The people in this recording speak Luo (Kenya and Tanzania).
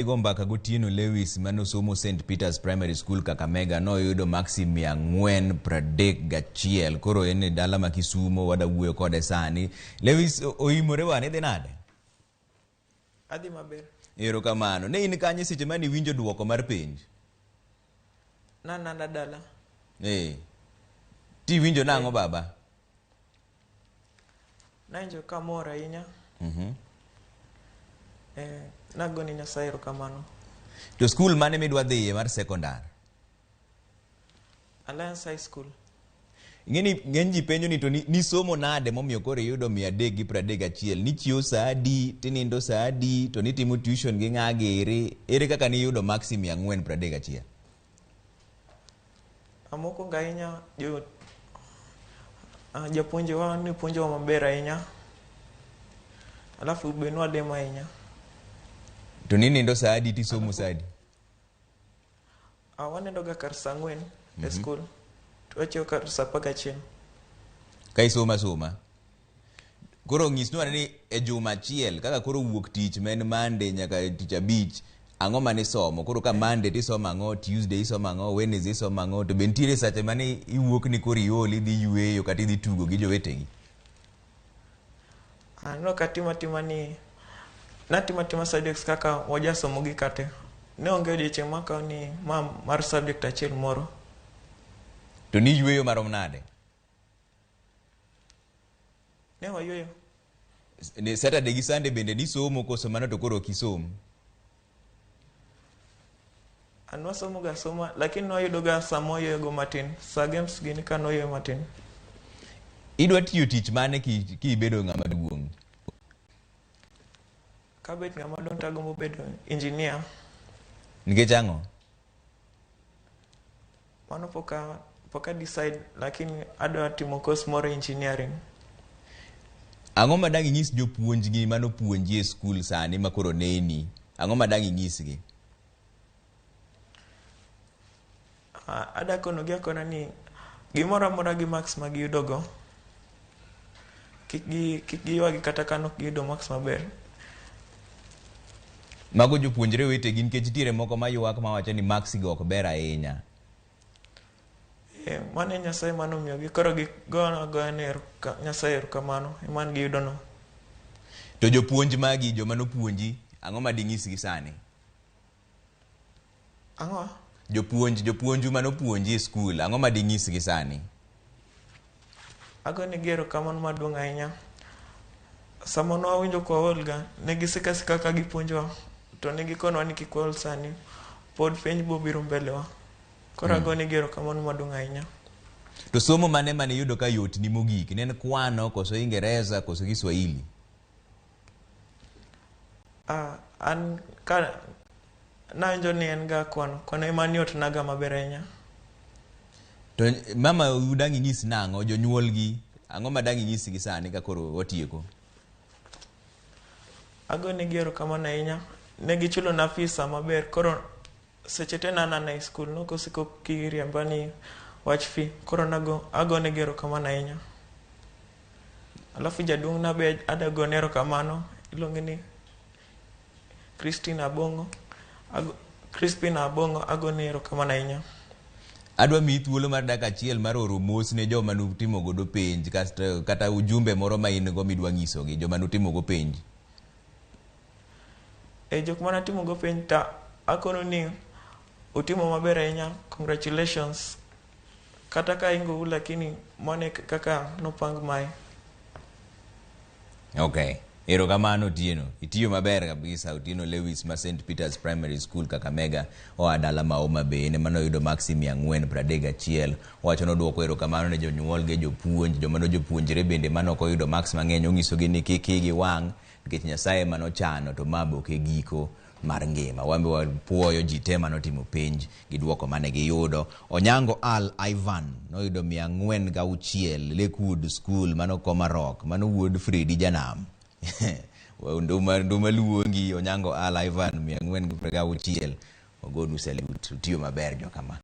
Mbaka Gotieno Lewis manosomo St. Peter's Primary School Kakamega noyudo maksi 431 koro en dala ma Kisumo wada wuoyo kode sani. Lewis oimore wane dhi nade? Adhi maber. Erokamano. Ne in kanye seche mane winjo duoko mar penj? Nanda dala. Ti winjo nang'o baba? Nawinjo kamor ahinya. Nagoni Nyasaye erokamano. To school mane midwa dhiye mar secondary? Alliance High School. Ng'eni ng'eny ji penjo ni to nisomo nade momiyo koro iyudo 331? Nichiewo sa adi, tinindo sa adi, to nitimo tuition gi ng'a gere? Ere kaka niyudo maksi 431? Mokwongo ahinya japuonjewa ne puonjowa maber ahinya. Alafu be nwademo ahinya. To ninindo sa adi tisomo sa adi? Wanindoga kar saa 4 e school. To wachiewo kar saa 11. Ka isoma. Koro ng'isnwa ni e juma achiel kaka koro wuok tich men Monday nyaka tich abich, ang'o mane isomo? Koro ka Monday tisomo ang'o, Tuesday isomo ang'o, Wednesday isomo ang'o, to be nitiere sache mane iwuok ni koro iol idhi yweyo kata idhi tugo gi jowetegi? No natimatima subjects kaka wajasomo gi kate. Ne onge odiochieng' makawo ni mar subject achiel moro. To ni yweyo marom nade? Ne wayweyo. Ne Saturday gi Sunday bende nisomo koso mano to koro kisom? Wasomo ga soma, lakini nwayudo ga samo yego matin. Sa games gini ka noyweyo matin. Idwa tiyo tich mane kibedo ng'ama duong'? Kabet ng'ama duong' tagombo bedo engineer. Nikech ang'o? Mano poka decide, lakini adwa timo course moro engineering. Ang'o ma dang' inyis jopuonjgi manopuonji e skul sani ma koro neni? Ang'o ma dang' inyisgi? Adakonogi akona ni gimoro amora gi max ma giyudogo kik giywagi kata ka nok giyudo max maber. Mago jopuonjre wetegi nikech tiere moko mayuak mawacho ni maksi go ok ber ahinya. Mane Nyasaye manomiyogi, koro goyone Nyasaye erokamano eman giyudono. To jopuonj magi, joma nopuonji, ang'o ma ding'isgi sani? Ang'o? Jopuonju manopuonji e skul, ang'o ma ding'isgi sani? Agonegi erokamano maduong' ahinya. Sama nwawinjo kwa olga, negisikasika ka gipuonjowa, to negikonwa ni kik waol sani, pod penj bobiro mbelewa. Koro agonegi erokamano maduong' ahinya. To somo mane iyudo ka yot ni mogik? Ne en kwano, koso Ingereza, koso Kiswahili? An ka nawinjo ni en ga kwano ema ni yot naga maber ahinya. To mama udang' inyis nang'o jonyuolgi? Ang'o ma dang' inyisgi sani ka koro watieko? Agonegi erokamano ahinya. Ne gichulo na fees maber, koro seche te nanana e skul nokosiko kiriemba ni wach fee, koro agonegi erokamano ahinya. Alafu jaduong' na be adagone erokamano, iluonge ni Crispin Abong'o, agone erokamano ahinya. Adwa miyi thuolo mar dakika achiel mar oro mos ne joma nutimo godo penj, kata ujumbe moro ma in go midwa ng'isogi joma nutimo go penj. Jok mana timo go penj ta akono ni utimo maber ahinya, congratulations. Kata ka ingo lakini mane kaka nopang mae. Okay. Erokamano Otieno. Itiyo maber kabisa Otieno Lewis ma St. Peter's Primary School Kakamega oa dala ma Homa Bay, ne manoyudo maksi 431. Owacho noduoko erokamano ne jonyuol gi jopuonj, joma nojopuonjre bende manok oyudo maks mang'eny, onyisogi ni kik igi wang' nikech Nyasaye manochano to mabok e giko mar ngima. Wambe wapuoyo ji te manotimo penj gi duoko mane giyudo. Onyango Al Ivan noyudo 406, Lakewood School mano Komarok, mano Wood Fredi Janam. Nduma luongi Onyango Al Ivan 406. Ogonu salute. Utiyo maber jokama.